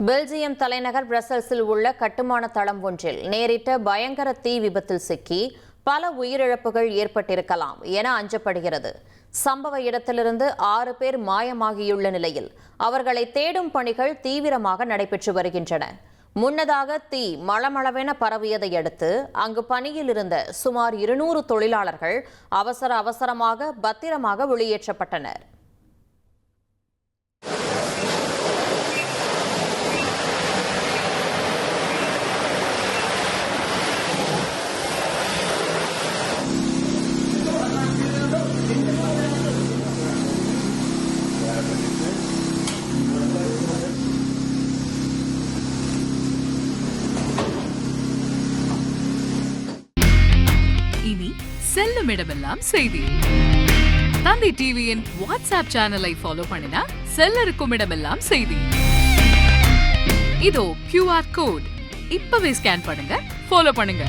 Belgium தலைநகர் பிரசல்ஸில் உள்ள கட்டுமான தளம் ஒன்றில் நேரிட்ட பயங்கர தீ விபத்தில் சிக்கி பல உயிரிழப்புகள் ஏற்பட்டிருக்கலாம் என அஞ்சப்படுகிறது. சம்பவ இடத்திலிருந்து 6 பேர் மாயமாகியுள்ள நிலையில் அவர்களை தேடும் பணிகள் தீவிரமாக நடைபெற்று வருகின்றன. முன்னதாக தீ மளமளவென பரவியதை அடுத்து அங்கு பணியில் இருந்த சுமார் 200 தொழிலாளர்கள் அவசரமாக பத்திரமாக வெளியேற்றப்பட்டனர். இனி செல்லும் இடமெல்லாம் செய்தி. தந்தி டிவியின் வாட்ஸ்அப் சேனலை ஃபாலோ பண்ணினா செல்ல இருக்கும் இடமெல்லாம் செய்தி. இதோ QR கோட் இப்பவே ஸ்கேன் பண்ணுங்க, ஃபாலோ பண்ணுங்க.